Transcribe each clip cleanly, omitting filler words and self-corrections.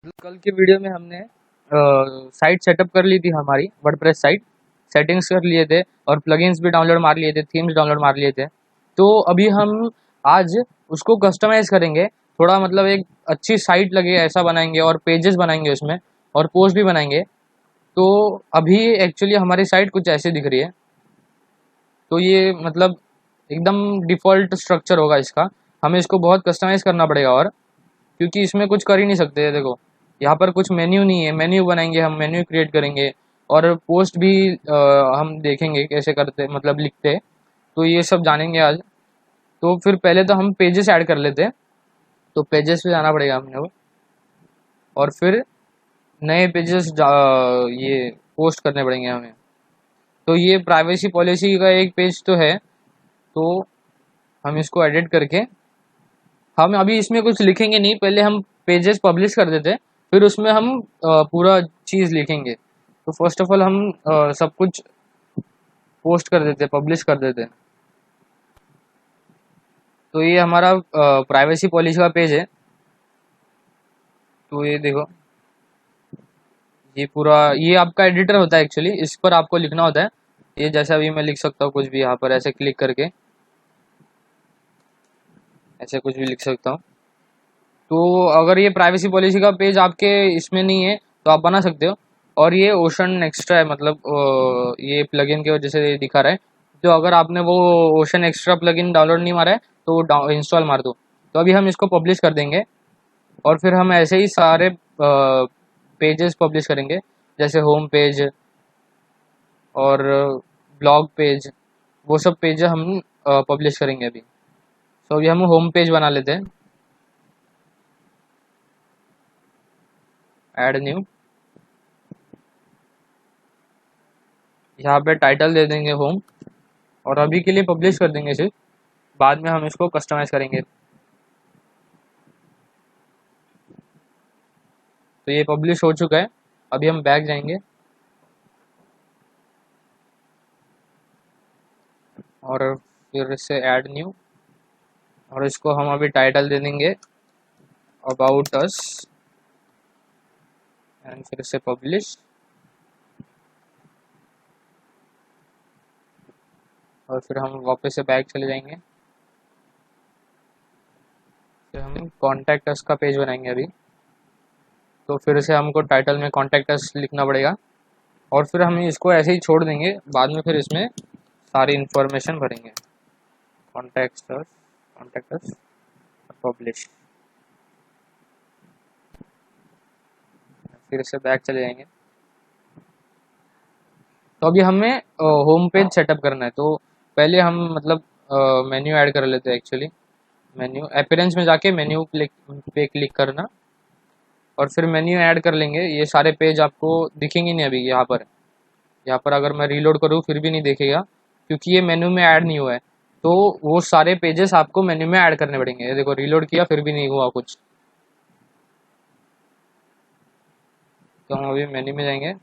कल की वीडियो में हमने साइट सेटअप कर ली थी, हमारी वर्डप्रेस साइट सेटिंग्स कर लिए थे और प्लगइन्स भी डाउनलोड मार लिए थे, थीम्स डाउनलोड मार लिए थे। तो अभी हम आज उसको कस्टमाइज करेंगे, थोड़ा मतलब एक अच्छी साइट लगे ऐसा बनाएंगे और पेजेस बनाएंगे उसमें और पोस्ट भी बनाएंगे। तो अभी एक्चुअली हमारी साइट कुछ ऐसी दिख रही है। तो ये मतलब एकदम डिफ़ॉल्ट स्ट्रक्चर होगा इसका, हमें इसको बहुत कस्टमाइज़ करना पड़ेगा और क्योंकि इसमें कुछ कर ही नहीं सकते। देखो यहाँ पर कुछ मेन्यू नहीं है, मेन्यू बनाएंगे हम, मेन्यू क्रिएट करेंगे और पोस्ट भी हम देखेंगे कैसे करते मतलब लिखते। तो ये सब जानेंगे आज। तो फिर पहले तो हम पेजेस ऐड कर लेते हैं, तो पेजेस पे जाना पड़ेगा हमने वो, और फिर नए पेजेस ये पोस्ट करने पड़ेंगे हमें। तो ये प्राइवेसी पॉलिसी का एक पेज तो है, तो हम इसको एडिट करके हम अभी इसमें कुछ लिखेंगे नहीं, पहले हम पेजेस पब्लिश कर देते, फिर उसमें हम पूरा चीज़ लिखेंगे। तो फर्स्ट ऑफ ऑल हम सब कुछ पोस्ट कर देते, पब्लिश कर देते। तो ये हमारा प्राइवेसी पॉलिसी का पेज है। तो ये देखो, ये पूरा ये आपका एडिटर होता है एक्चुअली, इस पर आपको लिखना होता है। ये जैसे अभी मैं लिख सकता हूँ कुछ भी, यहाँ पर ऐसे क्लिक करके ऐसे कुछ भी लिख सकता हूँ। तो अगर ये प्राइवेसी पॉलिसी का पेज आपके इसमें नहीं है तो आप बना सकते हो। और ये ओशन एक्स्ट्रा है, मतलब ये प्लगइन की वजह से ये दिखा रहा है। तो अगर आपने वो ओशन एक्स्ट्रा प्लगइन डाउनलोड नहीं मारा है तो इंस्टॉल मार दो। तो अभी हम इसको पब्लिश कर देंगे और फिर हम ऐसे ही सारे पेजेस पब्लिश करेंगे, जैसे होम पेज और ब्लॉग पेज, वो सब पेज हम पब्लिश करेंगे अभी। तो अभी हम होम पेज बना लेते हैं, ऐड न्यू। यहाँ पे टाइटल दे देंगे होम, और अभी के लिए पब्लिश कर देंगे सिर्फ, बाद में हम इसको कस्टमाइज करेंगे। तो ये पब्लिश हो चुका है। अभी हम बैक जाएंगे और फिर से ऐड न्यू, और इसको हम अभी टाइटल दे देंगे अबाउट अस, एंड फिर से पब्लिश। और फिर हम वापस से बैक चले जाएंगे, फिर हम कॉन्टैक्ट अस का पेज बनाएंगे अभी। तो फिर से हमको टाइटल में कॉन्टैक्ट अस लिखना पड़ेगा, और फिर हम इसको ऐसे ही छोड़ देंगे, बाद में फिर इसमें सारी इन्फॉर्मेशन भरेंगे। कॉन्टैक्ट अस पब्लिश, फिर से बैक चले जाएंगे। तो अभी हमें होम पेज सेटअप करना है। तो पहले हम मतलब मेन्यू ऐड कर लेते हैं एक्चुअली। मेन्यू अपीयरेंस में जाके मेन्यू पे क्लिक करना, और फिर मेन्यू ऐड कर लेंगे। ये सारे पेज आपको दिखेंगे नहीं अभी यहाँ पर। यहाँ पर अगर मैं रीलोड करूँ फिर भी नहीं दिखेगा, क्योंकि ये मेन्यू में ऐड नहीं हुआ है। तो वो सारे पेजेस आपको मेन्यू में ऐड करने पड़ेंगे। ये देखो, रीलोड किया फिर भी नहीं हुआ कुछ। तो हम अभी मेन्यू में जाएंगे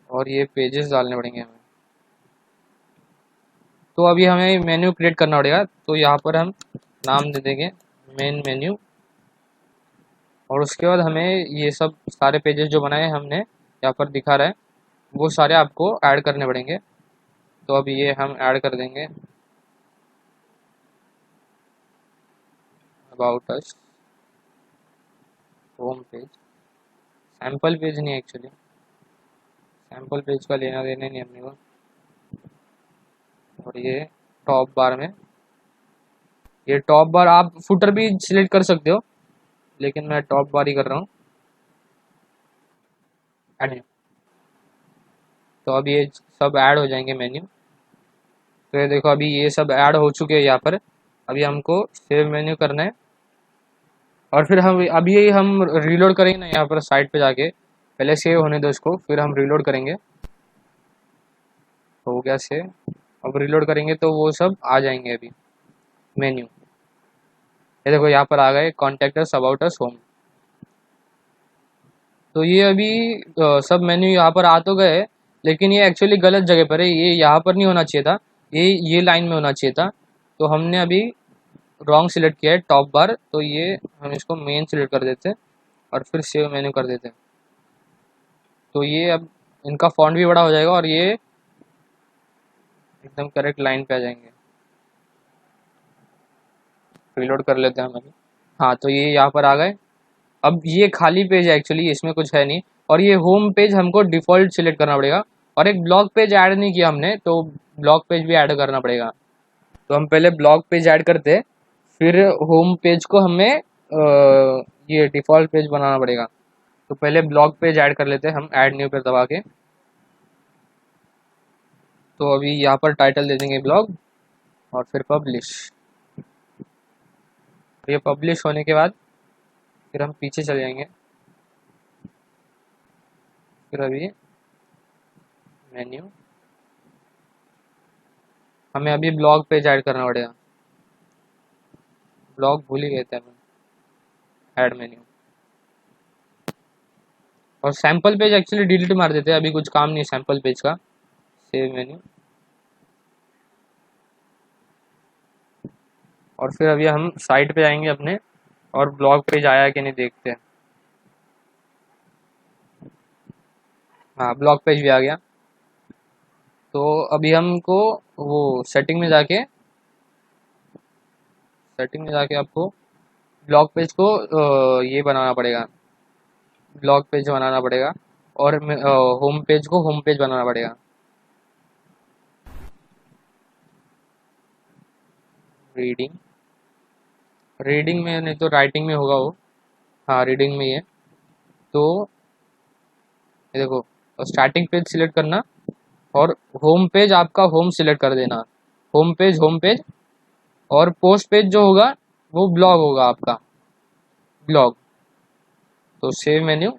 और ये पेजेस डालने पड़ेंगे हमें। तो अभी हमें मेन्यू क्रिएट करना पड़ेगा। तो यहाँ पर हम नाम दे देंगे मेन मेन्यू, और उसके बाद हमें ये सब सारे पेजेस जो बनाए हमने यहाँ पर दिखा रहा है, वो सारे आपको ऐड करने पड़ेंगे। तो अब ये हम ऐड कर देंगे about us, home page, sample page नहीं, एक्चुअली सैम्पल पेज का लेना देना नहीं हमने को। और ये टॉप बार में, ये टॉप बार आप फुटर भी सिलेक्ट कर सकते हो, लेकिन मैं टॉप बार ही कर रहा हूँ। ऐड, तो अब ये सब ऐड हो जाएंगे मेन्यू। तो ये देखो, अभी ये सब ऐड हो चुके हैं यहाँ पर। अभी हमको सेव मेन्यू करना है, और फिर हम अभी हम रीलोड करेंगे ना, यहाँ पर साइट पे जाके पहले सेव होने दो इसको, फिर हम रीलोड करेंगे। तो हो गया सेव। अब रीलोड करेंगे तो वो सब आ जाएंगे अभी मेन्यू। ये देखो यहाँ पर आ गए contact us, about us, home. तो ये अभी सब मेन्यू यहाँ पर आ तो गए, लेकिन ये एक्चुअली गलत जगह पर है। ये यहाँ पर नहीं होना चाहिए था, ये लाइन में होना चाहिए था। तो हमने अभी रॉन्ग सिलेक्ट किया है टॉप बार। तो ये हम इसको मेन सिलेक्ट कर देते हैं, और फिर सेव मेन्यू कर देते हैं। तो ये अब इनका फॉन्ट भी बड़ा हो जाएगा और ये एकदम करेक्ट लाइन पे आ जाएंगे। रीलोड कर लेते हैं हम अभी। हाँ, तो ये यहाँ पर आ गए। अब ये खाली पेज है एक्चुअली, इसमें कुछ है नहीं। और ये होम पेज हमको डिफ़ॉल्ट सिलेक्ट करना पड़ेगा। और एक ब्लॉग पेज ऐड नहीं किया हमने, तो ब्लॉग पेज भी ऐड करना पड़ेगा। तो हम पहले ब्लॉग पेज ऐड करते हैं, फिर होम पेज को हमें ये डिफ़ॉल्ट पेज बनाना पड़ेगा। तो पहले ब्लॉग पेज ऐड कर लेते हैं हम, ऐड न्यू पे दबा के। तो अभी यहाँ पर टाइटल दे देंगे ब्लॉग और फिर पब्लिश। ये पब्लिश होने के बाद फिर हम पीछे चले जाएंगे। फिर अभी मेन्यू, हमें अभी ब्लॉग पेज ऐड करना पड़ेगा। ब्लॉग भूल ही गए थे हम, ऐड मेन्यू। और सैम्पल पेज एक्चुअली डिलीट मार देते हैं, अभी कुछ काम नहीं है सैम्पल पेज का। Save menu. और फिर अभी हम साइट पे आएंगे अपने, और ब्लॉग पेज आया कि नहीं देखते हैं। हाँ, ब्लॉग पेज भी आ गया। तो अभी हमको वो सेटिंग में जाके आपको ब्लॉग पेज को ये बनाना पड़ेगा, ब्लॉग पेज बनाना पड़ेगा। और होम पेज को होम पेज बनाना पड़ेगा। रीडिंग, रीडिंग में नहीं तो राइटिंग में होगा वो। हाँ, रीडिंग में ही है। तो ये देखो, स्टार्टिंग पेज सिलेक्ट करना और होम पेज आपका होम सिलेक्ट कर देना। Home page. और पोस्ट पेज जो होगा वो ब्लॉग होगा आपका, ब्लॉग। तो सेव मेन्यू।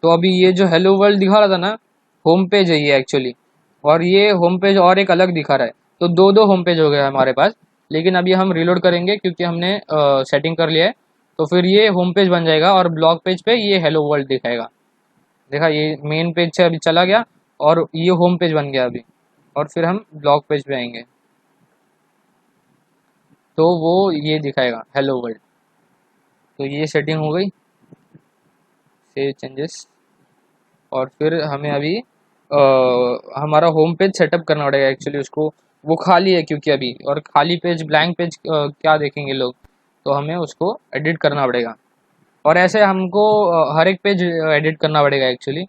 तो अभी ये जो हेलो वर्ल्ड दिखा रहा था ना, होम पेज है ये एक्चुअली। और ये होम पेज और एक अलग दिखा रहा है। तो दो दो होम पेज हो गया हमारे पास। लेकिन अभी हम रिलोड करेंगे क्योंकि हमने सेटिंग कर लिया है। तो फिर ये होम पेज बन जाएगा और ब्लॉग पेज पे ये हेलो वर्ल्ड दिखाएगा। देखा, ये मेन पेज से अभी चला गया और ये होम पेज बन गया अभी। और फिर हम ब्लॉग पेज पे आएंगे तो वो ये दिखाएगा हेलो वर्ल्ड। तो ये सेटिंग हो गई। Save changes. और फिर हमें अभी हमारा होम पेज सेटअप करना पड़ेगा एक्चुअली उसको। वो खाली है क्योंकि अभी, और खाली पेज ब्लैंक पेज क्या देखेंगे लोग। तो हमें उसको एडिट करना पड़ेगा। और ऐसे हमको हर एक पेज एडिट करना पड़ेगा एक्चुअली।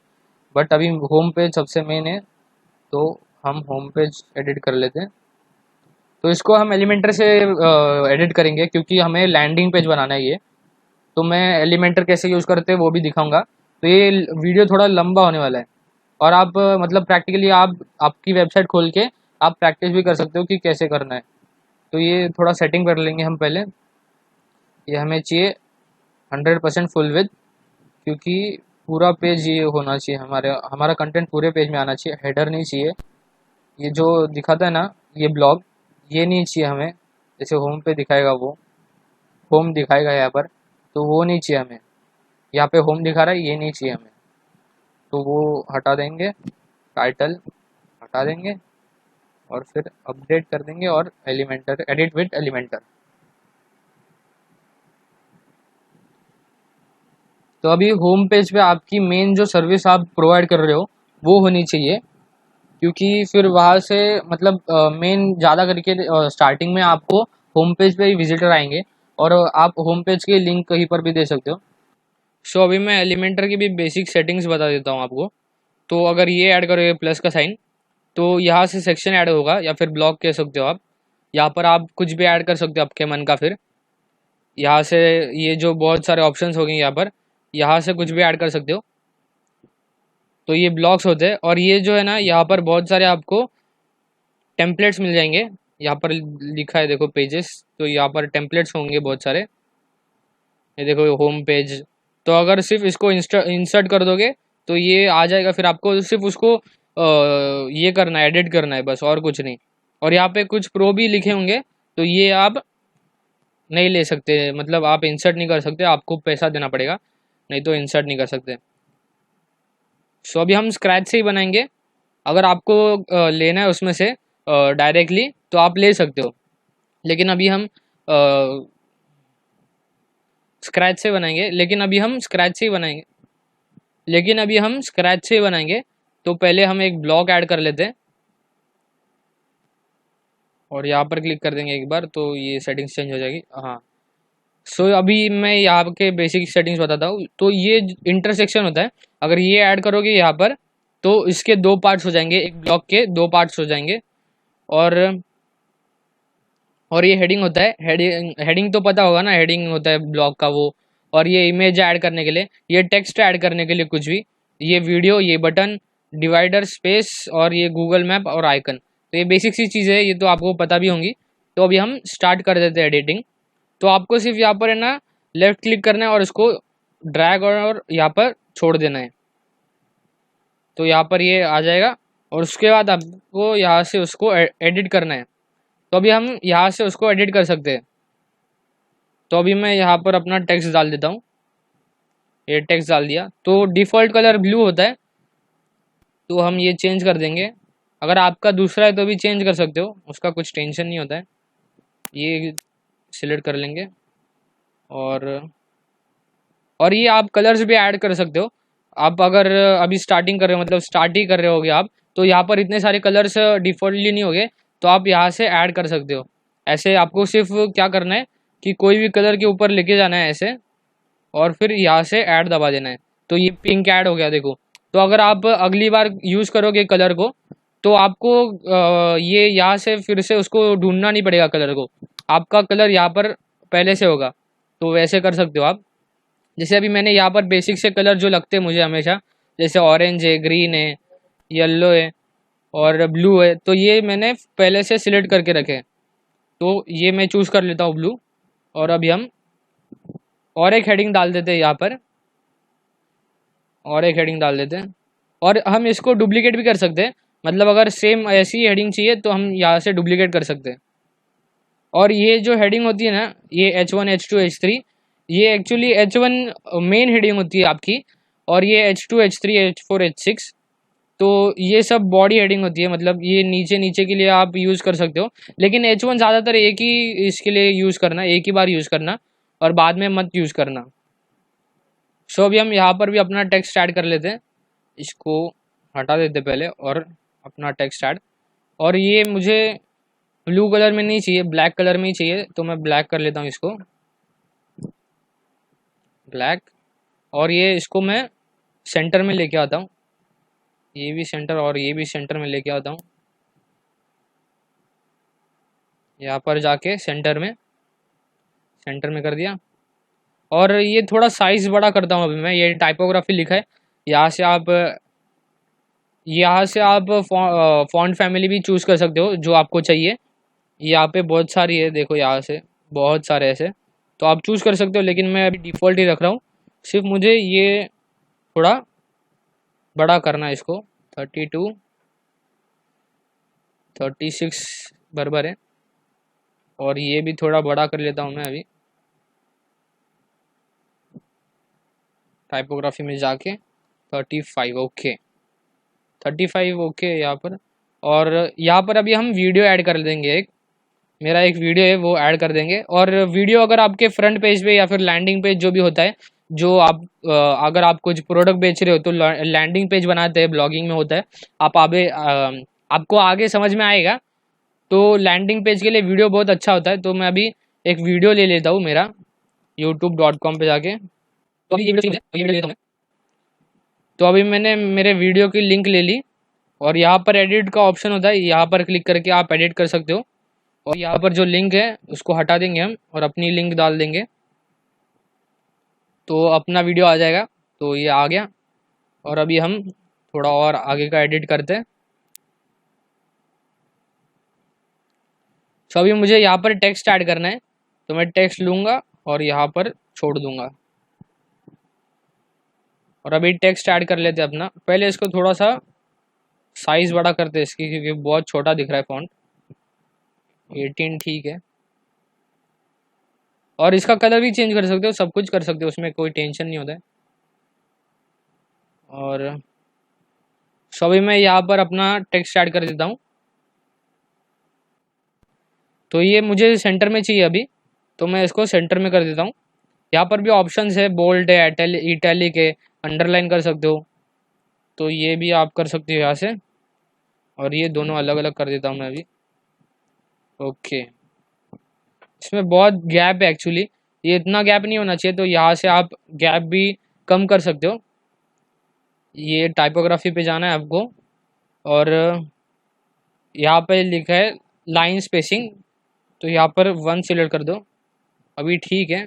बट अभी होम पेज सबसे मेन है, तो हम होम पेज एडिट कर लेते हैं। तो इसको हम एलिमेंटर से एडिट करेंगे क्योंकि हमें लैंडिंग पेज बनाना है ये। तो मैं एलिमेंटर कैसे यूज़ करते हैं वो भी दिखाऊंगा। तो ये वीडियो थोड़ा लंबा होने वाला है। और आप मतलब प्रैक्टिकली आप आपकी वेबसाइट खोल के आप प्रैक्टिस भी कर सकते हो कि कैसे करना है। तो ये थोड़ा सेटिंग कर लेंगे हम पहले। ये हमें चाहिए 100% फुल विड्थ, क्योंकि पूरा पेज ये होना चाहिए, हमारा कंटेंट पूरे पेज में आना चाहिए, हेडर नहीं चाहिए। ये जो दिखाता है ना, ये ब्लॉग, ये नहीं चाहिए हमें। जैसे होम पे दिखाएगा, वो होम दिखाएगा यहाँ पर, तो वो नहीं चाहिए हमें। यहाँ पे होम दिखा रहा है, ये नहीं चाहिए हमें। तो वो हटा देंगे, टाइटल हटा देंगे और फिर अपडेट कर देंगे और एलिमेंटर, एडिट विद एलिमेंटर। तो अभी होम पेज पे आपकी मेन जो सर्विस आप प्रोवाइड कर रहे हो वो होनी चाहिए, क्योंकि फिर वहाँ से मतलब मेन ज़्यादा करके स्टार्टिंग में आपको होम पेज पे ही विजिटर आएंगे। और आप होम पेज के लिंक कहीं पर भी दे सकते हो। सो अभी मैं एलिमेंटर की भी बेसिक सेटिंग्स बता देता हूँ आपको। तो अगर ये ऐड करोगे प्लस का साइन, तो यहाँ से सेक्शन ऐड होगा, या फिर ब्लॉक कह सकते हो आप। यहाँ पर आप कुछ भी ऐड कर सकते हो आपके मन का। फिर यहाँ से ये जो बहुत सारे ऑप्शंस हो गए यहाँ पर, यहाँ से कुछ भी ऐड कर सकते हो। तो ये ब्लॉक्स होते हैं। और ये जो है ना, यहाँ पर बहुत सारे आपको टेम्पलेट्स मिल जाएंगे। यहाँ पर लिखा है देखो पेजेस, तो यहाँ पर टेम्पलेट्स होंगे बहुत सारे। ये देखो होम पेज। तो अगर सिर्फ इसको इंसर्ट कर दोगे तो ये आ जाएगा। फिर आपको सिर्फ उसको ये करना है, एडिट करना है बस, और कुछ नहीं। और यहाँ पे कुछ प्रो भी लिखे होंगे, तो ये आप नहीं ले सकते, मतलब आप इंसर्ट नहीं कर सकते, आपको पैसा देना पड़ेगा, नहीं तो इंसर्ट नहीं कर सकते। सो अभी हम स्क्रैच से ही बनाएंगे। अगर आपको लेना है उसमें से डायरेक्टली तो आप ले सकते हो, लेकिन अभी हम स्क्रैच से बनाएंगे, लेकिन अभी हम स्क्रैच से ही बनाएंगे तो पहले हम एक ब्लॉक ऐड कर लेते हैं और यहाँ पर क्लिक कर देंगे एक बार तो ये सेटिंग्स चेंज हो जाएगी। हाँ, सो अभी मैं यहाँ के बेसिक सेटिंग्स बताता हूँ। तो ये इंटरसेक्शन होता है, अगर ये ऐड करोगे यहाँ पर तो इसके दो पार्ट्स हो जाएंगे, एक ब्लॉक के दो पार्ट्स हो जाएंगे। और ये हेडिंग होता है, हेडिंग तो पता होगा ना, हेडिंग होता है ब्लॉग का वो। और ये इमेज ऐड करने के लिए, ये टेक्स्ट ऐड करने के लिए कुछ भी, ये वीडियो, ये बटन, डिवाइडर, स्पेस और ये गूगल मैप और आइकन। तो ये बेसिक सी चीज़ें है, ये तो आपको पता भी होंगी। तो अभी हम स्टार्ट कर देते हैं एडिटिंग। तो आपको सिर्फ यहाँ पर है ना लेफ्ट क्लिक करना है और उसको ड्रैग और यहाँ पर छोड़ देना है, तो यहाँ पर ये आ जाएगा। और उसके बाद आपको यहाँ से उसको एडिट करना है। तो अभी हम यहाँ से उसको एडिट कर सकते हैं। तो अभी मैं यहाँ पर अपना टेक्स्ट डाल देता हूँ, ये टेक्स्ट डाल दिया। तो डिफ़ॉल्ट कलर ब्लू होता है, तो हम ये चेंज कर देंगे। अगर आपका दूसरा है तो भी चेंज कर सकते हो, उसका कुछ टेंशन नहीं होता है। ये सिलेक्ट कर लेंगे और ये आप कलर्स भी ऐड कर सकते हो। आप अगर अभी स्टार्टिंग कर रहे हो, मतलब स्टार्ट ही कर रहे होगे आप, तो यहाँ पर इतने सारे कलर्स डिफ़ॉल्टली नहीं होंगे, तो आप यहाँ से ऐड कर सकते हो। ऐसे आपको सिर्फ क्या करना है कि कोई भी कलर के ऊपर लेके जाना है ऐसे, और फिर यहाँ से ऐड दबा देना है। तो ये पिंक ऐड हो गया, देखो। तो अगर आप अगली बार यूज़ करोगे कलर को, तो आपको ये यहाँ से फिर से उसको ढूंढना नहीं पड़ेगा कलर को, आपका कलर यहाँ पर पहले से होगा। तो वैसे कर सकते हो आप। जैसे अभी मैंने यहाँ पर बेसिक से कलर जो लगते हैं मुझे हमेशा, जैसे ऑरेंज है, ग्रीन है, येलो है और ब्लू है, तो ये मैंने पहले से सिलेक्ट करके रखे हैं। तो ये मैं चूज़ कर लेता हूँ ब्लू। और अभी हम और एक हेडिंग डाल देते हैं यहाँ पर, और एक हेडिंग डाल देते हैं। और हम इसको डुप्लीकेट भी कर सकते हैं, मतलब अगर सेम ऐसी हेडिंग चाहिए तो हम यहाँ से डुप्लीकेट कर सकते हैं। और ये जो हेडिंग होती है ना, ये H1 H2 H3, ये एक्चुअली H1 मेन हेडिंग होती है आपकी, और ये H2 H3 H4 H6, तो ये सब बॉडी हेडिंग होती है, मतलब ये नीचे नीचे के लिए आप यूज़ कर सकते हो। लेकिन H1 ज़्यादातर एक ही इसके लिए यूज़ करना, एक ही बार यूज़ करना, और बाद में मत यूज़ करना। सो अभी हम यहाँ पर भी अपना टेक्स्ट ऐड कर लेते हैं, इसको हटा देते पहले और अपना टेक्स्ट ऐड। और ये मुझे ब्लू कलर में नहीं चाहिए, ब्लैक कलर में ही चाहिए, तो मैं ब्लैक कर लेता हूँ इसको, ब्लैक। और ये इसको मैं सेंटर में लेके आता हूँ, ये भी सेंटर और ये भी सेंटर में लेके आता हूँ। यहाँ पर जाके सेंटर में कर दिया। और ये थोड़ा साइज़ बड़ा करता हूँ अभी मैं, ये टाइपोग्राफी लिखा है, यहाँ से आप फॉन्ट फैमिली भी चूज़ कर सकते हो जो आपको चाहिए। यहाँ पे बहुत सारी है, देखो यहाँ से बहुत सारे ऐसे, तो आप चूज़ कर सकते हो, लेकिन मैं अभी डिफ़ॉल्ट ही रख रहा हूँ। सिर्फ मुझे ये थोड़ा बड़ा करना है, इसको 32 36 बराबर है। और ये भी थोड़ा बड़ा कर लेता हूँ मैं अभी, टाइपोग्राफी में जाके 35 ओके, 35 ओके यहाँ पर। और यहाँ पर अभी हम वीडियो ऐड कर देंगे, एक मेरा एक वीडियो है वो ऐड कर देंगे। और वीडियो अगर आपके फ्रंट पेज पे या फिर लैंडिंग पेज जो भी होता है, जो आप अगर आप कुछ प्रोडक्ट बेच रहे हो तो लैंडिंग पेज बनाते हैं, ब्लॉगिंग में होता है, आपको आगे समझ में आएगा। तो लैंडिंग पेज के लिए वीडियो बहुत अच्छा होता है। तो मैं अभी एक वीडियो ले लेता हूँ मेरा youtube.com पे जाके, तो अभी ये वीडियो लेता हूँ। तो अभी मैंने मेरे वीडियो की लिंक ले ली, और यहाँ पर एडिट का ऑप्शन होता है, यहाँ पर क्लिक करके आप एडिट कर सकते हो। और यहाँ पर जो लिंक है उसको हटा देंगे हम और अपनी लिंक डाल देंगे, तो अपना वीडियो आ जाएगा। तो ये आ गया। और अभी हम थोड़ा और आगे का एडिट करते हैं। तो अभी मुझे यहाँ पर टेक्स्ट ऐड करना है, तो मैं टेक्स्ट लूँगा और यहाँ पर छोड़ दूँगा। और अभी टेक्स्ट ऐड कर लेते हैं अपना। पहले इसको थोड़ा सा साइज़ बड़ा करते हैं इसकी, क्योंकि बहुत छोटा दिख रहा है फॉन्ट। 18 ठीक है। और इसका कलर भी चेंज कर सकते हो, सब कुछ कर सकते हो, उसमें कोई टेंशन नहीं होता है। और अभी मैं यहाँ पर अपना टेक्स्ट ऐड कर देता हूँ। तो ये मुझे सेंटर में चाहिए अभी, तो मैं इसको सेंटर में कर देता हूँ। यहाँ पर भी ऑप्शंस है, बोल्ड है, इटैलिक है, अंडरलाइन कर सकते हो, तो ये भी आप कर सकते हो यहाँ से। और ये दोनों अलग अलग कर देता हूँ मैं अभी। ओके, इसमें बहुत गैप है एक्चुअली, ये इतना गैप नहीं होना चाहिए, तो यहाँ से आप गैप भी कम कर सकते हो। ये टाइपोग्राफी पे जाना है आपको, और यहाँ पे लिखा है लाइन स्पेसिंग, तो यहाँ पर 1 सिलेक्ट कर दो। अभी ठीक है,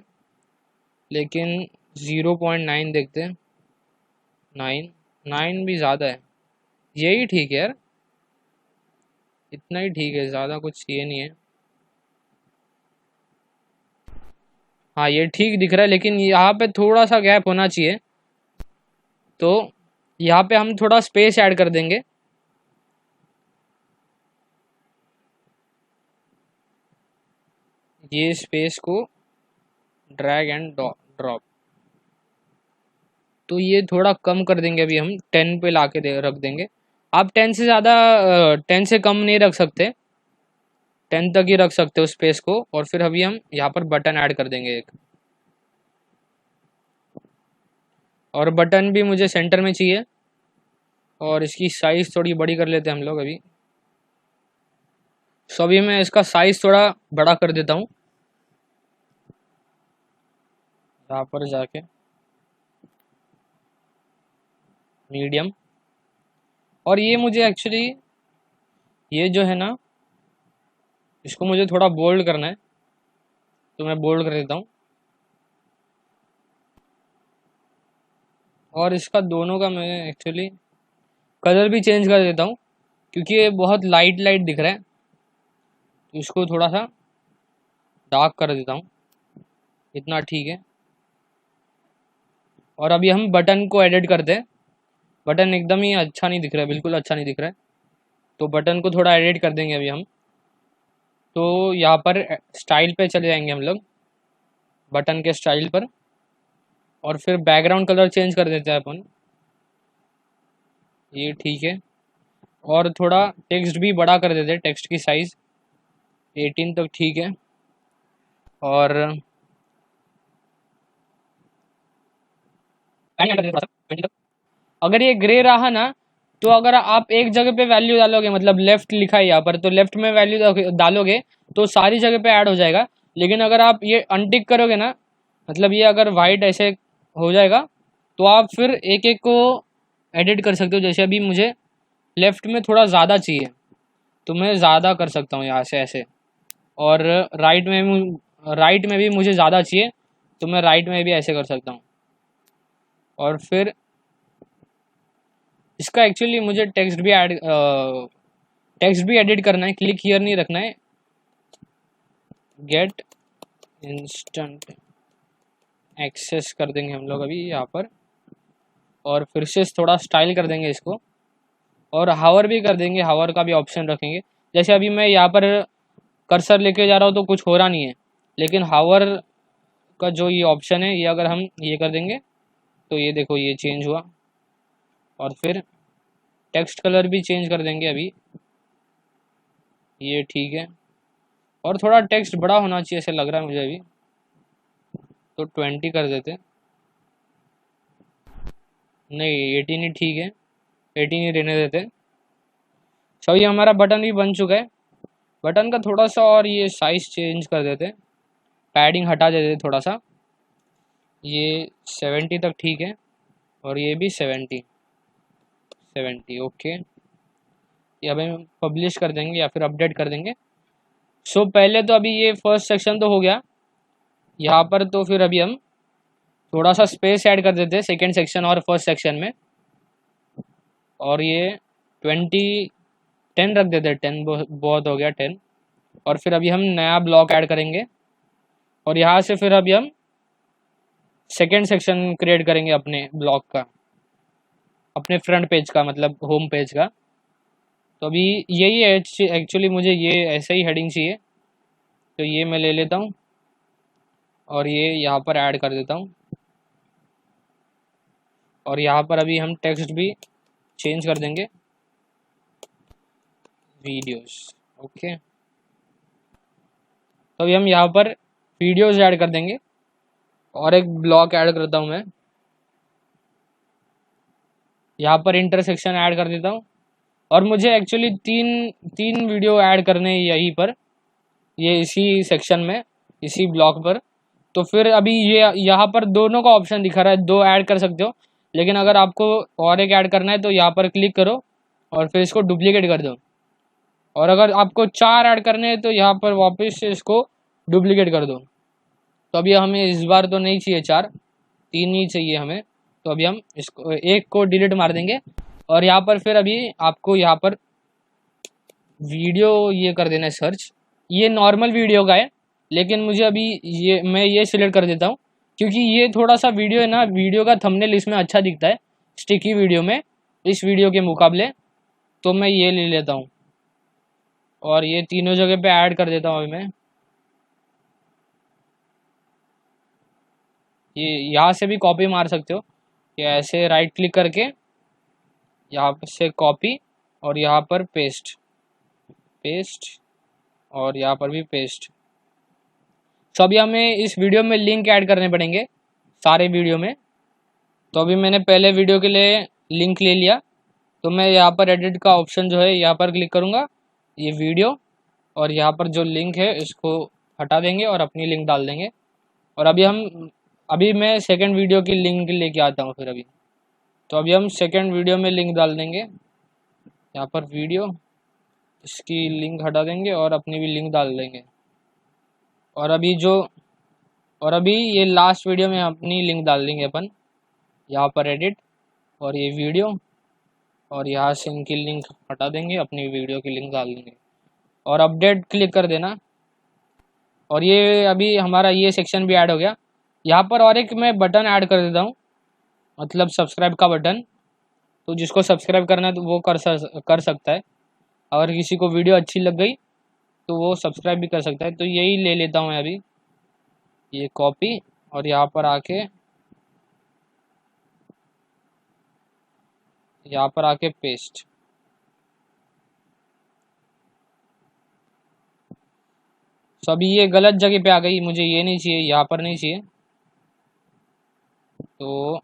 लेकिन 0.9 देखते हैं। 9 9 भी ज़्यादा है, यही ठीक है यार, इतना ही ठीक है, ज़्यादा कुछ ये नहीं है। हाँ ये ठीक दिख रहा है, लेकिन यहाँ पे थोड़ा सा गैप होना चाहिए, तो यहाँ पे हम थोड़ा स्पेस ऐड कर देंगे। ये स्पेस को ड्रैग एंड ड्रॉप, तो ये थोड़ा कम कर देंगे, अभी हम 10 पे ला के रख देंगे। आप 10 से ज़्यादा 10 से कम नहीं रख सकते, 10 तक ही रख सकते हो स्पेस को। और फिर अभी हम यहाँ पर बटन ऐड कर देंगे एक, और बटन भी मुझे सेंटर में चाहिए, और इसकी साइज़ थोड़ी बड़ी कर लेते हैं हम लोग अभी। सो अभी मैं इसका साइज़ थोड़ा बड़ा कर देता हूँ, यहाँ पर जाके मीडियम। और ये मुझे एक्चुअली, ये जो है ना, इसको मुझे थोड़ा बोल्ड करना है, तो मैं बोल्ड कर देता हूँ। और इसका दोनों का मैं एक्चुअली कलर भी चेंज कर देता हूँ, क्योंकि ये बहुत लाइट लाइट दिख रहा है, तो इसको थोड़ा सा डार्क कर देता हूँ, इतना ठीक है। और अभी हम बटन को एडिट करते हैं। बटन एकदम ही अच्छा नहीं दिख रहा है, बिल्कुल अच्छा नहीं दिख रहा है, तो बटन को थोड़ा एडिट कर देंगे अभी हम। तो यहाँ पर स्टाइल पे चले जाएंगे हम लोग, बटन के स्टाइल पर, और फिर बैकग्राउंड कलर चेंज कर देते हैं अपन, ये ठीक है। और थोड़ा टेक्स्ट भी बड़ा कर देते हैं, टेक्स्ट की साइज़ 18 तक ठीक है। और अगर ये ग्रे रहा ना, तो अगर आप एक जगह पे वैल्यू डालोगे, मतलब लेफ्ट लिखा है यहाँ पर, तो लेफ्ट में वैल्यू डालोगे तो सारी जगह पे ऐड हो जाएगा। लेकिन अगर आप ये अनटिक करोगे ना, मतलब ये अगर वाइट ऐसे हो जाएगा, तो आप फिर एक एक को एडिट कर सकते हो। जैसे अभी मुझे लेफ्ट में थोड़ा ज़्यादा चाहिए, तो मैं ज़्यादा कर सकता हूँ यहाँ से ऐसे। और राइट में भी मुझे ज़्यादा चाहिए, तो मैं राइट में भी ऐसे कर सकता हूँ। और फिर इसका एक्चुअली मुझे टेक्स्ट भी एडिट करना है, क्लिक हियर नहीं रखना है, गेट इंस्टेंट एक्सेस कर देंगे हम लोग अभी यहाँ पर। और फिर से थोड़ा स्टाइल कर देंगे इसको, और हावर भी कर देंगे, हावर का भी ऑप्शन रखेंगे। जैसे अभी मैं यहाँ पर कर्सर लेके जा रहा हूँ तो कुछ हो रहा नहीं है, लेकिन हावर का जो ये ऑप्शन है, ये अगर हम ये कर देंगे, तो ये देखो ये चेंज हुआ। और फिर टेक्स्ट कलर भी चेंज कर देंगे अभी, ये ठीक है। और थोड़ा टेक्स्ट बड़ा होना चाहिए ऐसे लग रहा है मुझे अभी, तो 20 कर देते। नहीं 18 ही ठीक है, 18 ही रहने देते। सो ये हमारा बटन भी बन चुका है। बटन का थोड़ा सा और ये साइज़ चेंज कर देते, पैडिंग हटा देते थोड़ा सा, ये 70 तक ठीक है। और ये भी 70 ओके। ये अब हम पब्लिश कर देंगे या फिर अपडेट कर देंगे। सो पहले तो अभी ये फर्स्ट सेक्शन तो हो गया यहाँ पर, तो फिर अभी हम थोड़ा सा स्पेस ऐड कर देते हैं सेकेंड सेक्शन और फर्स्ट सेक्शन में। और ये 10 रख देते हैं, 10 बहुत हो गया 10। और फिर अभी हम नया ब्लॉक ऐड करेंगे, और यहाँ से फिर अभी हम सेकेंड सेक्शन क्रिएट करेंगे अपने ब्लॉग का, अपने फ्रंट पेज का, मतलब होम पेज का। तो अभी यही है एक्चुअली, मुझे ये ऐसे ही हेडिंग चाहिए, तो ये मैं ले लेता हूँ और ये यहाँ पर ऐड कर देता हूँ। और यहाँ पर अभी हम टेक्स्ट भी चेंज कर देंगे, वीडियोस ओके। तो अभी हम यहाँ पर वीडियोस ऐड कर देंगे, और एक ब्लॉक ऐड करता हूँ मैं, यहाँ पर इंटरसेक्शन ऐड कर देता हूँ। और मुझे एक्चुअली तीन तीन वीडियो ऐड करने हैं यहीं पर, ये इसी सेक्शन में, इसी ब्लॉक पर। तो फिर अभी ये यहाँ पर दोनों का ऑप्शन दिखा रहा है, दो ऐड कर सकते हो, लेकिन अगर आपको और एक ऐड करना है तो यहाँ पर क्लिक करो और फिर इसको डुप्लीकेट कर दो। और अगर आपको चार ऐड करने हैं तो यहाँ पर वापस से इसको डुप्लीकेट कर दो। तो अभी हमें इस बार तो नहीं चाहिए चार, तीन ही चाहिए हमें। तो अभी हम इसको एक को डिलीट मार देंगे। और यहाँ पर फिर अभी आपको यहाँ पर वीडियो ये कर देना है सर्च। ये नॉर्मल वीडियो का है, लेकिन मुझे अभी मैं ये सिलेक्ट कर देता हूँ, क्योंकि ये थोड़ा सा वीडियो है ना, वीडियो का थंबनेल इसमें अच्छा दिखता है स्टिकी वीडियो में, इस वीडियो के मुकाबले। तो मैं ये ले लेता हूँ और ये तीनों जगह पे ऐड कर देता हूँ अभी मैं। ये यहाँ से भी कॉपी मार सकते हो, ये ऐसे राइट क्लिक करके यहाँ से कॉपी और यहाँ पर पेस्ट, पेस्ट और यहाँ पर भी पेस्ट। तो अभी हमें इस वीडियो में लिंक ऐड करने पड़ेंगे सारे वीडियो में। तो अभी मैंने पहले वीडियो के लिए लिंक ले लिया, तो मैं यहाँ पर एडिट का ऑप्शन जो है यहाँ पर क्लिक करूँगा, ये वीडियो, और यहाँ पर जो लिंक है इसको हटा देंगे और अपनी लिंक डाल देंगे। और अभी मैं सेकंड वीडियो की लिंक लेके आता हूँ फिर अभी। तो अभी हम सेकंड वीडियो में लिंक डाल देंगे, यहाँ पर वीडियो, इसकी लिंक हटा देंगे और अपनी भी लिंक डाल देंगे। और अभी ये लास्ट वीडियो में अपनी लिंक डाल देंगे अपन, यहाँ पर एडिट और ये वीडियो, और यहाँ से इनकी लिंक हटा देंगे, अपनी वीडियो की लिंक डाल देंगे और अपडेट क्लिक कर देना। और ये अभी हमारा ये सेक्शन भी ऐड हो गया। यहाँ पर और एक मैं बटन ऐड कर देता हूँ, मतलब सब्सक्राइब का बटन। तो जिसको सब्सक्राइब करना है तो वो कर सकता है। अगर किसी को वीडियो अच्छी लग गई तो वो सब्सक्राइब भी कर सकता है। तो यही ले लेता हूँ मैं अभी, ये कॉपी और यहाँ पर आके पेस्ट। तो अभी ये गलत जगह पे आ गई, मुझे ये नहीं चाहिए, यहाँ पर नहीं चाहिए। तो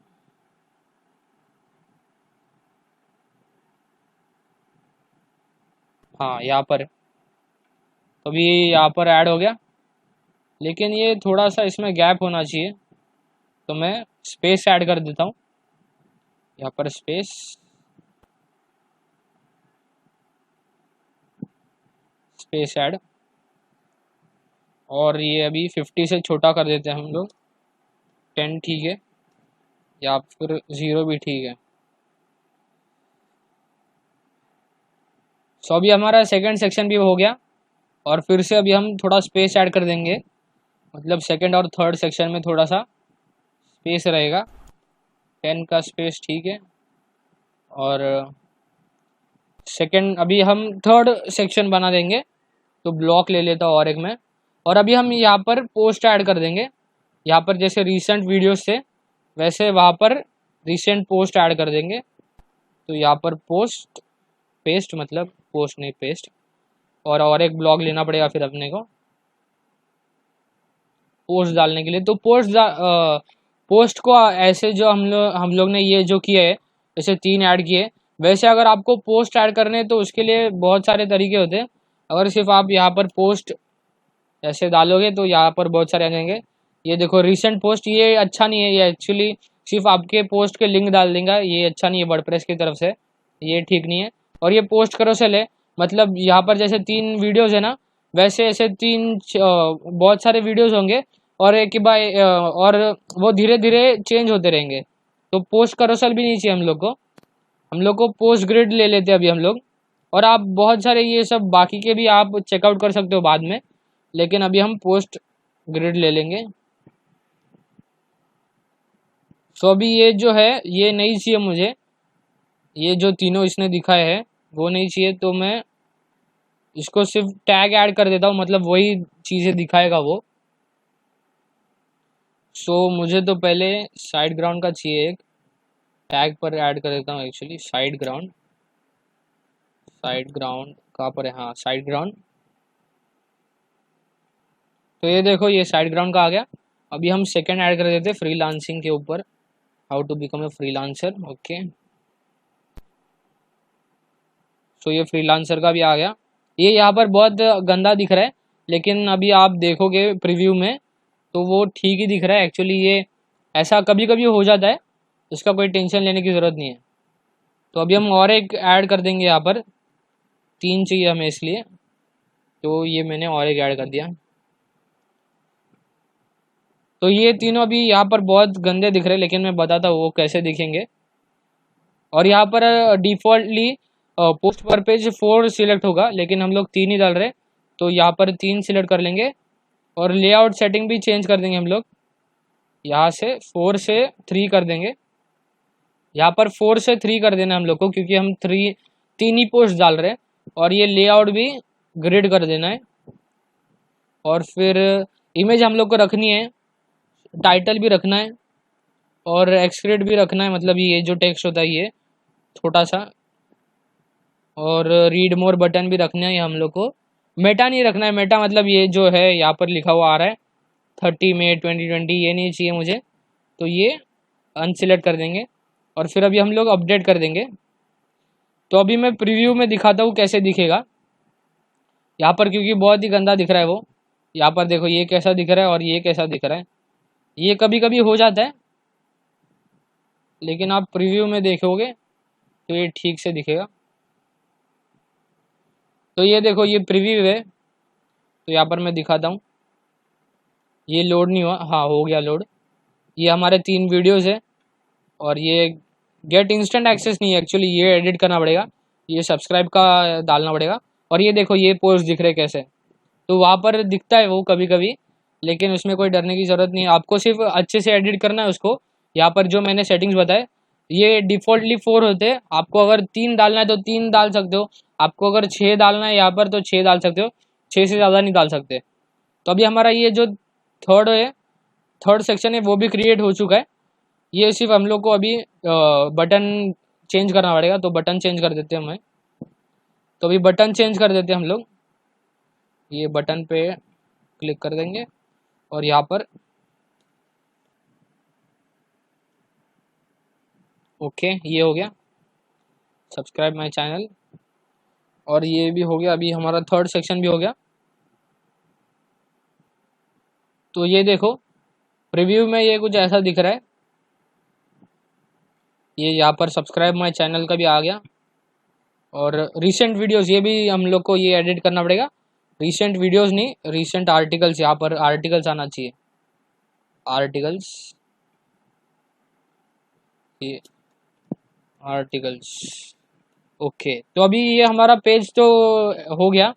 हाँ, यहाँ पर, तो अभी यहाँ पर ऐड हो गया, लेकिन ये थोड़ा सा इसमें गैप होना चाहिए। तो मैं स्पेस ऐड कर देता हूँ, यहाँ पर स्पेस, स्पेस ऐड। और ये अभी 50 से छोटा कर देते हैं हम लोग, 10 ठीक है, या फिर 0 भी ठीक है। सो अभी हमारा सेकंड सेक्शन भी हो गया। और फिर से अभी हम थोड़ा स्पेस ऐड कर देंगे, मतलब सेकंड और थर्ड सेक्शन में थोड़ा सा स्पेस रहेगा, 10 का स्पेस ठीक है। और सेकंड अभी हम थर्ड सेक्शन बना देंगे, तो ब्लॉक ले लेता हूँ और एक में। और अभी हम यहाँ पर पोस्ट ऐड कर देंगे, यहाँ पर जैसे रीसेंट वीडियोस से वैसे वहाँ पर रीसेंट पोस्ट ऐड कर देंगे। तो यहाँ पर पोस्ट, पेस्ट, मतलब पोस्ट नहीं पेस्ट। और एक ब्लॉग लेना पड़ेगा फिर अपने को पोस्ट डालने के लिए। तो पोस्ट को ऐसे जो हम लोग ने ये जो किए है, जैसे 3 ऐड किए, वैसे अगर आपको पोस्ट ऐड करने हैं तो उसके लिए बहुत सारे तरीके होते हैं। अगर सिर्फ आप यहाँ पर पोस्ट ऐसे डालोगे तो यहाँ पर बहुत सारे आ जाएंगे। ये देखो रिसेंट पोस्ट, ये अच्छा नहीं है, ये एक्चुअली सिर्फ आपके पोस्ट के लिंक डाल देगा, ये अच्छा नहीं है वर्डप्रेस की तरफ से, ये ठीक नहीं है। और ये पोस्ट करो से ले, मतलब यहाँ पर जैसे 3 वीडियोज़ है ना, वैसे ऐसे बहुत सारे वीडियोज़ होंगे, और एक बाय और वो धीरे धीरे चेंज होते रहेंगे। तो पोस्ट करोसल भी नहीं चाहिए हम लोग को पोस्ट ग्रिड ले लेते हैं अभी हम लोग। और आप बहुत सारे ये सब बाकी के भी आप चेकआउट कर सकते हो बाद में, लेकिन अभी हम पोस्ट ग्रिड ले लेंगे। सो अभी ये जो है ये नहीं चाहिए मुझे, ये जो तीनों इसने दिखाए हैं वो नहीं चाहिए, तो मैं इसको सिर्फ टैग ऐड कर देता हूँ, मतलब वही चीज़ें दिखाएगा वो। सो मुझे तो पहले साइड ग्राउंड का चाहिए, एक टैग पर ऐड कर देता हूँ actually, side ground, side ground कहाँ पर है, हाँ साइड ग्राउंड। तो ये देखो ये साइड ग्राउंड का आ गया। अभी हम सेकंड ऐड कर देते फ्रीलांसिंग के ऊपर, how to become a freelancer. Okay, so ये फ्रीलांसर का भी आ गया। ये यहाँ पर बहुत गंदा दिख रहा है, लेकिन अभी आप देखोगे प्रीव्यू में तो वो ठीक ही दिख रहा है। एक्चुअली ये ऐसा कभी कभी हो जाता है, इसका कोई टेंशन लेने की ज़रूरत नहीं है। तो अभी हम और एक ऐड कर देंगे, यहाँ पर 3 चाहिए हमें इसलिए, तो ये मैंने और एक ऐड कर दिया। तो ये तीनों अभी यहाँ पर बहुत गंदे दिख रहे हैं, लेकिन मैं बताता हूँ वो कैसे दिखेंगे। और यहाँ पर डिफ़ॉल्टली पोस्ट पर पेज 4 सिलेक्ट होगा, लेकिन हम लोग 3 ही डाल रहे, तो यहाँ पर 3 सिलेक्ट कर लेंगे। और लेआउट सेटिंग भी चेंज कर देंगे हम लोग, यहाँ से 4 से 3 कर देंगे। यहाँ पर 4 से 3 कर देना हम लोग को, क्योंकि हम 3 ही पोस्ट डाल रहे हैं। और ये लेआउट भी ग्रिड कर देना है। और फिर इमेज हम लोग को रखनी है, टाइटल भी रखना है, और एक्सक्रेट भी रखना है, मतलब ये जो टेक्स्ट होता है ये छोटा सा। और रीड मोर बटन भी रखना है हम लोग को। मेटा नहीं रखना है, मेटा मतलब ये जो है यहाँ पर लिखा हुआ आ रहा है 30 मई 2020, ये नहीं चाहिए मुझे, तो ये अनसिलेक्ट कर देंगे। और फिर अभी हम लोग अपडेट कर देंगे। तो अभी मैं प्रीव्यू में दिखाता हूँ कैसे दिखेगा यहाँ पर, क्योंकि बहुत ही गंदा दिख रहा है वो। यहाँ पर देखो ये कैसा दिख रहा है और ये कैसा दिख रहा है, ये कभी कभी हो जाता है, लेकिन आप प्रीव्यू में देखोगे तो ये ठीक से दिखेगा। तो ये देखो ये प्रीव्यू है, तो यहाँ पर मैं दिखाता हूँ। ये लोड नहीं हुआ, हाँ हो गया लोड। ये हमारे 3 वीडियोज़ है, और ये गेट इंस्टेंट एक्सेस नहीं है एक्चुअली, ये एडिट करना पड़ेगा, ये सब्सक्राइब का डालना पड़ेगा। और ये देखो ये पोस्ट दिख रहे कैसे, तो वहाँ पर दिखता है वो कभी कभी, लेकिन उसमें कोई डरने की ज़रूरत नहीं है। आपको सिर्फ अच्छे से एडिट करना है उसको। यहाँ पर जो मैंने सेटिंग्स बताए ये डिफ़ॉल्टली 4 होते हैं, आपको अगर 3 डालना है तो 3 डाल सकते हो, आपको अगर 6 डालना है यहाँ पर तो 6 डाल सकते हो, 6 से ज़्यादा नहीं डाल सकते। तो अभी हमारा ये जो थर्ड सेक्शन है वो भी क्रिएट हो चुका है। ये सिर्फ हम लोग को अभी बटन चेंज करना पड़ेगा, तो बटन चेंज कर देते हैं हमें। तो अभी बटन चेंज कर देते हैं हम लोग, ये बटन पे क्लिक कर देंगे और यहाँ पर ओके ये हो गया सब्सक्राइब माय चैनल, और ये भी हो गया। अभी हमारा थर्ड सेक्शन भी हो गया। तो ये देखो प्रीव्यू में ये कुछ ऐसा दिख रहा है। ये यहाँ पर सब्सक्राइब माय चैनल का भी आ गया। और रिसेंट वीडियोस ये भी हम लोग को ये एडिट करना पड़ेगा, रिसेंट वीडियोस नहीं, रिसेंट आर्टिकल्स, यहाँ पर आर्टिकल्स आना चाहिए, आर्टिकल्स, ये आर्टिकल्स। ओके, तो अभी ये हमारा पेज तो हो गया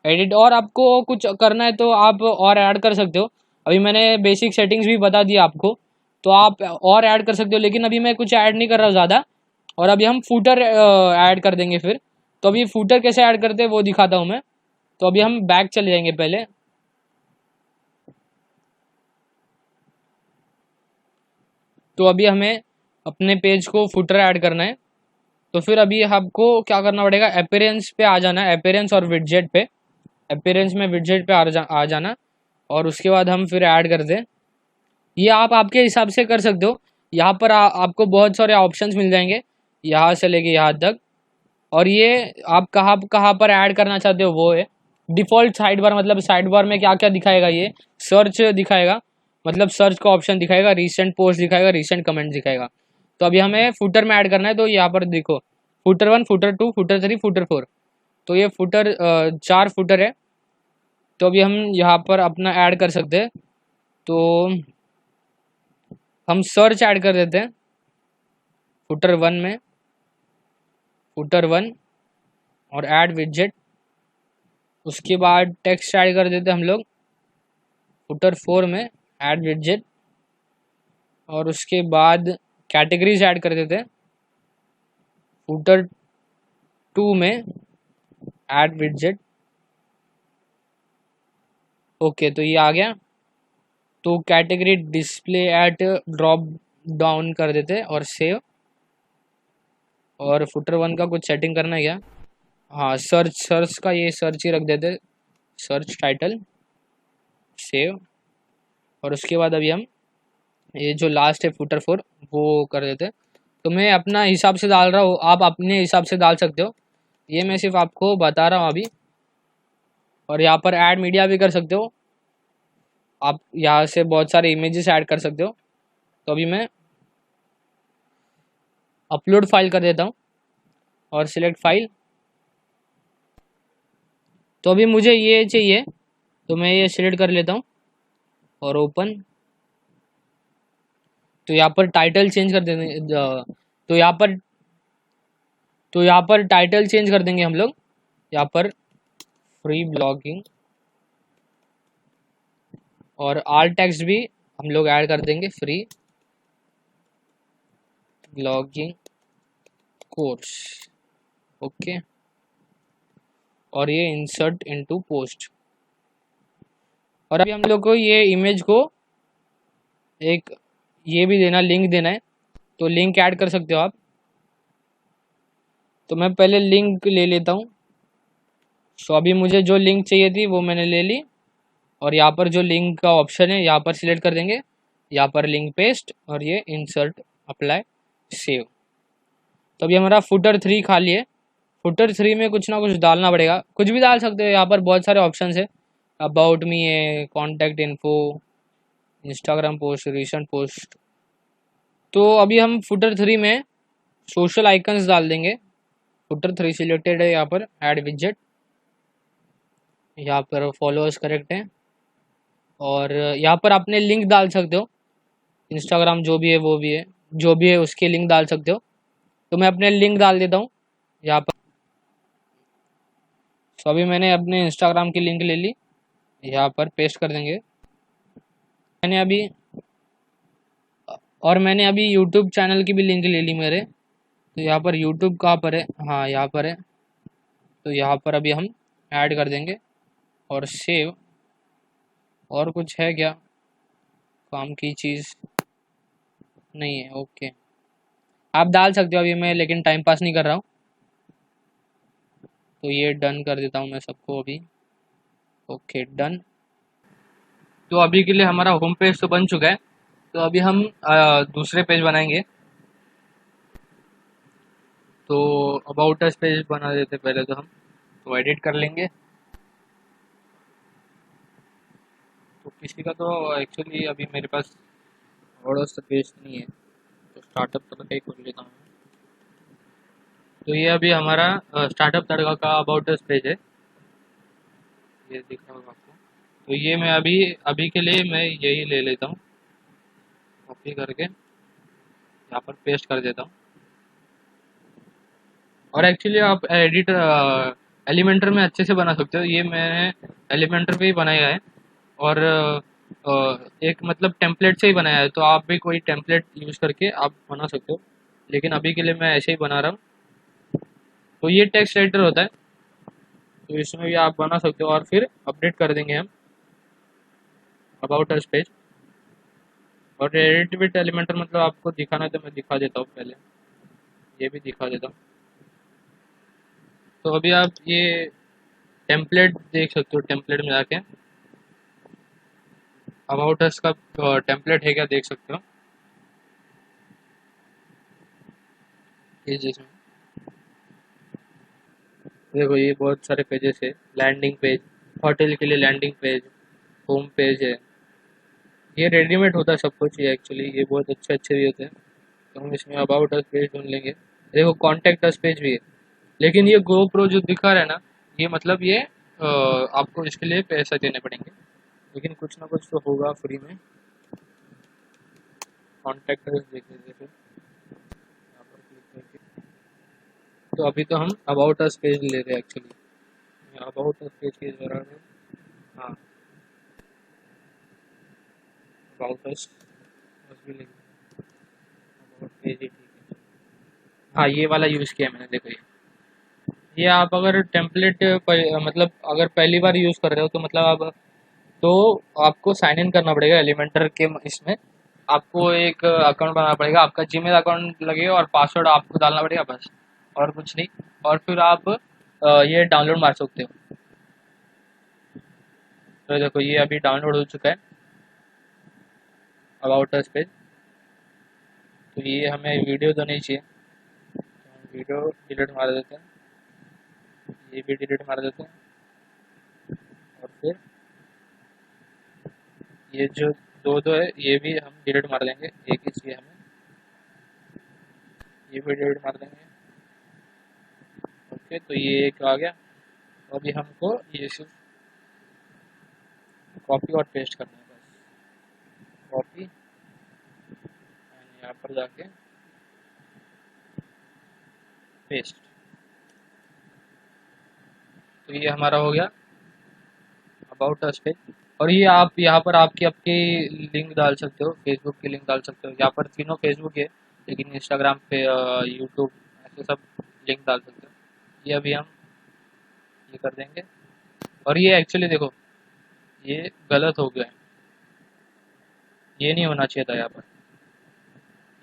एडिट। और आपको कुछ करना है तो आप और ऐड कर सकते हो। अभी मैंने बेसिक सेटिंग्स भी बता दिया आपको, तो आप और ऐड कर सकते हो, लेकिन अभी मैं कुछ ऐड नहीं कर रहा ज़्यादा। और अभी हम फूटर ऐड कर देंगे फिर। तो अभी फूटर कैसे ऐड करते हैं वो दिखाता हूँ मैं। तो अभी हम बैक चले जाएंगे पहले। तो अभी हमें अपने पेज को फुटर ऐड करना है। तो फिर अभी आपको क्या करना पड़ेगा, अपीयरेंस पे आ जाना है, अपीयरेंस और विडजेट पे, अपीयरेंस में विडजेट पे आ जाना। और उसके बाद हम फिर ऐड कर दें। ये आप आपके हिसाब से कर सकते हो। यहाँ पर आपको बहुत सारे ऑप्शंस मिल जाएंगे यहाँ से लेके यहाँ तक। और ये आप कहाँ कहाँ पर ऐड करना चाहते हो वो है। डिफ़ॉल्ट साइड बार, मतलब साइड बार में क्या क्या दिखाएगा, ये सर्च दिखाएगा, मतलब सर्च का ऑप्शन दिखाएगा, रीसेंट पोस्ट दिखाएगा, रीसेंट कमेंट दिखाएगा। तो अभी हमें फुटर में ऐड करना है, तो यहाँ पर देखो फुटर 1, फुटर 2, फुटर 3, फुटर 4। तो ये फुटर 4 फुटर है। तो अभी हम यहाँ पर अपना ऐड कर सकते हैं। तो हम सर्च ऐड कर देते हैं फुटर 1 में, फुटर 1 और ऐड विडजेट। उसके बाद टेक्स्ट ऐड कर देते हैं हम लोग फुटर 4 में, ऐड विडजेट। और उसके बाद कैटेगरीज ऐड कर देते हैं फुटर 2 में, ऐड विडजेट। ओके, तो ये आ गया। तो category display at drop down कर देते हैं और सेव। और फुटर 1 का कुछ सेटिंग करना है क्या, हाँ सर्च का ये सर्च ही रख देते, सर्च टाइटल, सेव। और उसके बाद अभी हम ये जो लास्ट है फुटर 4 वो कर देते हैं। तो मैं अपना हिसाब से डाल रहा हूँ, आप अपने हिसाब से डाल सकते हो, ये मैं सिर्फ आपको बता रहा हूँ अभी। और यहाँ पर ऐड मीडिया भी कर सकते हो, आप यहाँ से बहुत सारे इमेजेस ऐड कर सकते हो। तो अभी मैं अपलोड फाइल कर देता हूँ और सिलेक्ट फाइल। तो अभी मुझे ये चाहिए, तो मैं ये सिलेक्ट कर लेता हूँ और ओपन। तो यहाँ पर टाइटल चेंज कर देंगे, तो यहाँ पर टाइटल चेंज कर देंगे हम लोग। यहाँ पर फ्री ब्लॉगिंग और आल टेक्स्ट भी हम लोग ऐड कर देंगे, फ्री ब्लॉगिंग कोर्स। ओके, और ये इंसर्ट इनटू पोस्ट। और अभी हम लोग को ये इमेज को एक ये भी देना, लिंक देना है, तो लिंक ऐड कर सकते हो आप। तो मैं पहले लिंक ले लेता हूँ। सो अभी मुझे जो लिंक चाहिए थी वो मैंने ले ली, और यहाँ पर जो लिंक का ऑप्शन है यहाँ पर सिलेक्ट कर देंगे, यहाँ पर लिंक पेस्ट और ये इंसर्ट अप्लाई सेव। तो अभी हमारा फुटर 3 खाली है। फुटर 3 में कुछ ना कुछ डालना पड़ेगा, कुछ भी डाल सकते हो, यहाँ पर बहुत सारे ऑप्शन है। अबाउट मी है, contact info, Instagram post, recent post. तो अभी हम फुटर 3 में सोशल आइकन्स डाल देंगे। फुटर 3 सिलेक्टेड है, यहाँ पर ऐड विजेट, यहाँ पर फॉलोअर्स करेक्ट है, और यहाँ पर आपने लिंक डाल सकते हो, इंस्टाग्राम जो भी है वो भी है, जो भी है उसके लिंक डाल सकते हो। तो मैं अपने लिंक डाल देता हूँ यहाँ पर। तो अभी मैंने अपने इंस्टाग्राम की लिंक ले ली, यहाँ पर पेस्ट कर देंगे। मैंने अभी मैंने अभी यूट्यूब चैनल की भी लिंक ले ली मेरे। तो यहाँ पर यूट्यूब कहाँ पर है, हाँ यहाँ पर है। तो यहाँ पर अभी हम ऐड कर देंगे और सेव। और कुछ है क्या काम की चीज़? नहीं है, ओके। आप डाल सकते हो, अभी मैं लेकिन टाइम पास नहीं कर रहा हूँ। तो ये डन कर देता हूँ मैं सबको अभी। Okay, done. तो अभी के लिए हमारा होम पेज तो बन चुका है। तो अभी हम दूसरे पेज बनाएंगे। तो अबाउट अस पेज बना देते पहले तो हम, तो एडिट कर लेंगे। तो किसी का तो एक्चुअली अभी मेरे पास और सा पेज नहीं है, तो स्टार्टअप तड़का ही खोल लेता हूँ। तो ये अभी हमारा स्टार्टअप तड़का का अबाउट अस पेज है, ये दिख रहा होगा आपको। तो ये मैं अभी अभी के लिए मैं यही ले लेता हूँ, कॉपी करके यहाँ पर पेस्ट कर देता हूँ। और एक्चुअली आप एडिट एलिमेंटर में अच्छे से बना सकते हो, ये मैंने एलिमेंटर पे ही बनाया है। और एक मतलब टेम्पलेट से ही बनाया है, तो आप भी कोई टेम्पलेट यूज़ करके आप बना सकते हो, लेकिन अभी के लिए मैं ऐसे ही बना रहा हूँ। तो ये टेक्स्ट एडिटर होता है, तो इसमें भी आप बना सकते हो। और फिर अपडेट कर देंगे हम अबाउट अस पेज। और एडिट विद एलिमेंटर मतलब आपको दिखाना है तो मैं दिखा देता हूँ, पहले ये भी दिखा देता हूँ। तो अभी आप ये टेम्पलेट देख सकते हो, टेम्पलेट में जाके अबाउट अस का टेम्पलेट है क्या देख सकते हो, ये जिसमें देखो ये बहुत सारे पेजेस है। लैंडिंग पेज, होटल के लिए लैंडिंग पेज, होम पेज है। ये रेडीमेड होता है सब कुछ, ये एक्चुअली ये बहुत अच्छे अच्छे भी होते हैं। तो हम इसमें अबाउट अस पेज ढूंढ लेंगे। देखो कॉन्टैक्ट अस पेज भी है, लेकिन ये गो प्रो जो दिखा रहा है ना, ये मतलब ये आपको इसके लिए पैसा देने पड़ेंगे, लेकिन कुछ ना कुछ तो होगा फ्री में। कॉन्टैक्ट अस देख लीजिए फिर यहाँ पर क्लिक करके। तो अभी तो हम अबाउट अस पेज ले रहे हैं एक्चुअली, अबाउट अस पेज के दौरान हाँ अबाउट अस बस भी लेंगे, अबाउट पेज ही ठीक है। हाँ ये वाला यूज़ किया मैंने, देखो ये आप अगर टेम्पलेट मतलब अगर पहली बार यूज़ कर रहे हो तो मतलब आप तो आपको साइन इन करना पड़ेगा एलिमेंटर के इसमें। आपको एक अकाउंट बनाना पड़ेगा, आपका जीमेल अकाउंट लगेगा और पासवर्ड आपको डालना पड़ेगा, बस और कुछ नहीं। और फिर आप ये डाउनलोड मार सकते हो। तो देखो ये अभी डाउनलोड हो चुका है। About us page. तो ये हमें वीडियो तो नहीं चाहिए, तो हम वीडियो डिलीट मार देते हैं, ये भी डिलीट मार देते हैं। और फिर ये जो दो दो है ये भी हम डिलीट मार देंगे, एक ही चाहिए हमें, ये भी डिलीट मार देंगे। ओके, तो ये एक आ गया। तो अभी हमको ये सिर्फ कॉपी और पेस्ट करना है बस। कॉपी, यहाँ पर जाके पेस्ट। तो ये हमारा हो गया अबाउट अस पेज। और ये आप यहाँ पर आपकी आपकी लिंक डाल सकते हो, फेसबुक की लिंक डाल सकते हो। यहाँ पर तीनों फेसबुक है, लेकिन इंस्टाग्राम पे, यूट्यूब, ऐसे सब लिंक डाल सकते हो। ये अभी हम ये कर देंगे। और ये एक्चुअली देखो, ये गलत हो गया है, ये नहीं होना चाहिए था यहाँ पर,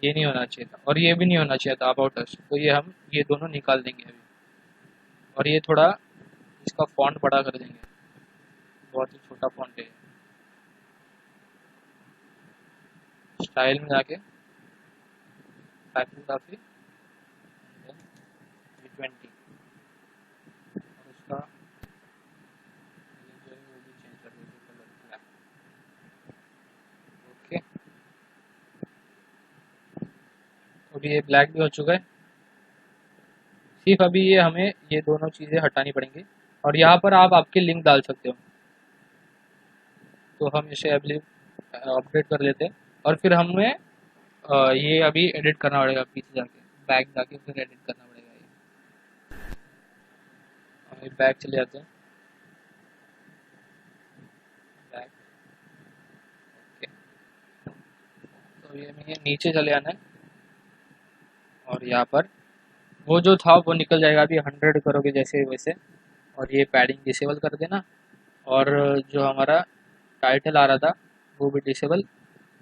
ये नहीं होना चाहिए था, और ये भी नहीं होना चाहिए था अबाउट अस। तो ये हम ये दोनों निकाल देंगे अभी। और ये थोड़ा इसका फॉन्ट बड़ा कर देंगे, बहुत ही छोटा फॉन्ट है। स्टाइल में जाके टाइपोग्राफी 20, और उसका जो है वो भी चेंज कर देंगे, कलर ब्लैक। ओके, अभी ये ब्लैक भी हो चुका है। सिर्फ अभी ये हमें ये दोनों चीज़ें हटानी पड़ेंगी। और यहाँ पर आप आपकी लिंक डाल सकते हो। तो हम इसे अभी अपडेट कर लेते हैं। और फिर हमें ये अभी एडिट करना पड़ेगा, पीछे जाके बैक जाके फिर एडिट करना पड़ेगा ये। हम बैक चले जाते हैं, बैक। ओके, तो ये हमें नीचे चले आना है। और यहाँ पर वो जो था वो निकल जाएगा, अभी 100 करोगे जैसे वैसे। और ये पैडिंग डिसेबल कर देना। और जो हमारा टाइटल आ रहा था वो भी डिसेबल,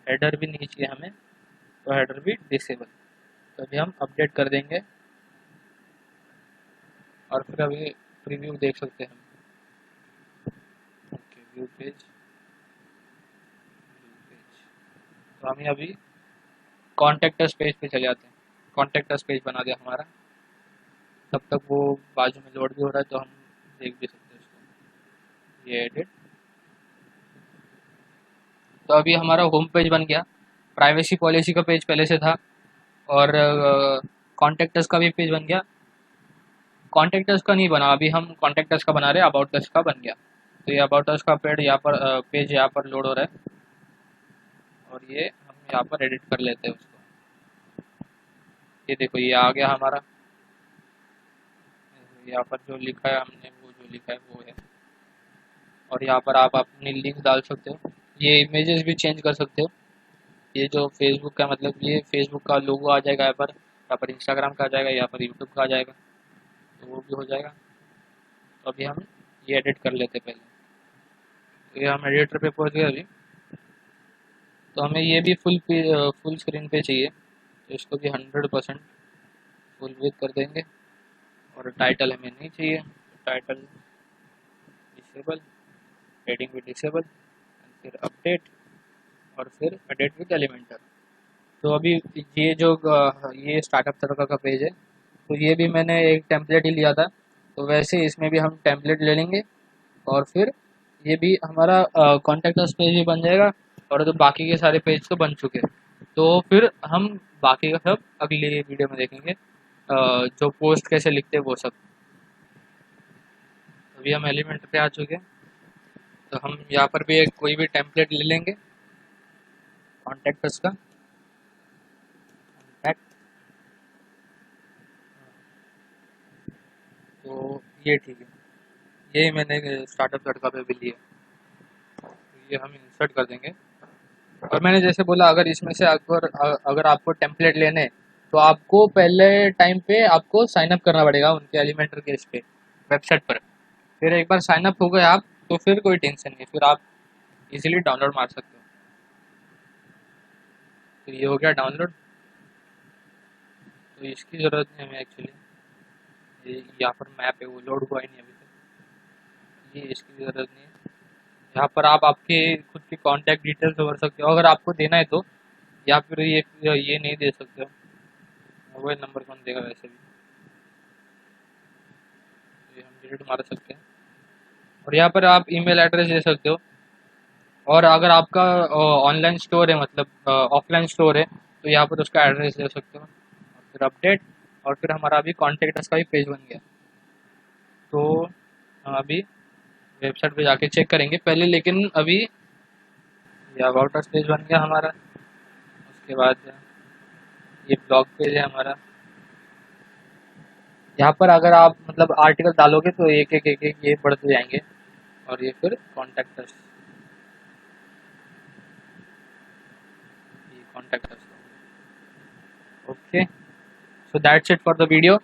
हेडर भी नहीं चाहिए हमें, तो हेडर भी डिसेबल। तो अभी हम अपडेट कर देंगे। और फिर अभी प्रीव्यू देख सकते हैं हम। Okay, view page, view page. तो हमें अभी कॉन्टेक्ट अस पेज पे चले जाते हैं। कॉन्टेक्ट अस पेज बना दिया हमारा। तब तक वो बाजू में लोड भी हो रहा है, तो हम देख भी सकते हैं उसको। ये एडिट। तो अभी हमारा होम पेज बन गया। प्राइवेसी पॉलिसी का पेज पहले से था, और कॉन्टेक्ट अस का भी पेज बन गया। कॉन्टेक्ट अस का नहीं बना, अभी हम कॉन्टेक्ट अस का बना रहे हैं, अबाउट अस का बन गया। तो ये अबाउट अस का पेज यहाँ पर लोड हो रहा है। और ये हम यहाँ पर एडिट कर लेते हैं उसको। ये देखो, ये आ गया हमारा। यहाँ पर जो लिखा है हमने, वो जो लिखा है वो है। और यहाँ पर आप अपनी लिंक डाल सकते हो, ये इमेजेस भी चेंज कर सकते हो। ये जो फेसबुक का, मतलब ये फेसबुक का लोगो आ जाएगा यहाँ पर इंस्टाग्राम का आ जाएगा, यहाँ पर यूट्यूब का आ जाएगा, तो वो भी हो जाएगा। तो अभी हम ये एडिट कर लेते हैं पहले। तो ये हम एडिटर पे पहुँच गए अभी। तो हमें ये भी फुल स्क्रीन पे चाहिए, तो इसको भी 100% फुल विथ कर देंगे। और टाइटल हमें नहीं चाहिए, तो टाइटल डिसेबल, हेडिंग भी डिसेबल, फिर अपडेट, और फिर एडिट विद एलिमेंटर। तो अभी ये जो ये स्टार्टअप सर्कल का पेज है, तो ये भी मैंने एक टेम्पलेट ही लिया था, तो वैसे इसमें भी हम टेम्पलेट ले लेंगे। और फिर ये भी हमारा कॉन्टैक्ट अस पेज भी बन जाएगा। और तो बाकी के सारे पेज तो बन चुके हैं। तो फिर हम बाकी का सब अगली वीडियो में देखेंगे, जो पोस्ट कैसे लिखते हैं वो सब। अभी हम एलिमेंट पे आ चुके हैं। तो हम यहाँ पर भी एक कोई भी टेम्पलेट ले लेंगे कॉन्टैक्ट अस का। कॉन्टैक्ट, तो ये ठीक है, यही मैंने स्टार्टअप लड़का पे भी लिया। तो ये हम इंसर्ट कर देंगे। और मैंने जैसे बोला, अगर इसमें से अगर आपको टेम्पलेट लेने हैं, तो आपको पहले टाइम पे आपको साइन अप करना पड़ेगा उनके एलिमेंटर के इस पे वेबसाइट पर। फिर एक बार साइन अप हो गए आप, तो फिर कोई टेंशन नहीं, फिर आप इजीली डाउनलोड मार सकते हो। तो ये हो गया डाउनलोड। तो इसकी ज़रूरत नहीं हमें एक्चुअली, ये यहाँ पर मैप है वो लोड हुआ ही नहीं अभी तक, ये इसकी ज़रूरत नहीं है। यहाँ पर आप आपके खुद के कॉन्टैक्ट डिटेल्स भर सकते हो अगर आपको देना है तो, या फिर ये नहीं दे सकते हो, मोबाइल नंबर कौन देगा वैसे भी, ये हम डिलीट मार सकते हैं। और यहाँ पर आप ईमेल एड्रेस दे सकते हो। और अगर आपका ऑनलाइन स्टोर है, मतलब ऑफलाइन स्टोर है, तो यहाँ पर उसका एड्रेस दे सकते हो। और फिर अपडेट, और फिर हमारा अभी कॉन्टैक्ट अस का भी पेज बन गया। तो हम अभी वेबसाइट पे जाके चेक करेंगे पहले, लेकिन अभी ये अबाउट अस पेज बन गया हमारा। उसके बाद ये ब्लॉग पेज है हमारा। यहाँ पर अगर आप मतलब आर्टिकल डालोगे तो एक एक ये बढ़ते जाएंगे। और ये फिर कॉन्टैक्ट अस, ये contact us. Okay, so that's it for the video.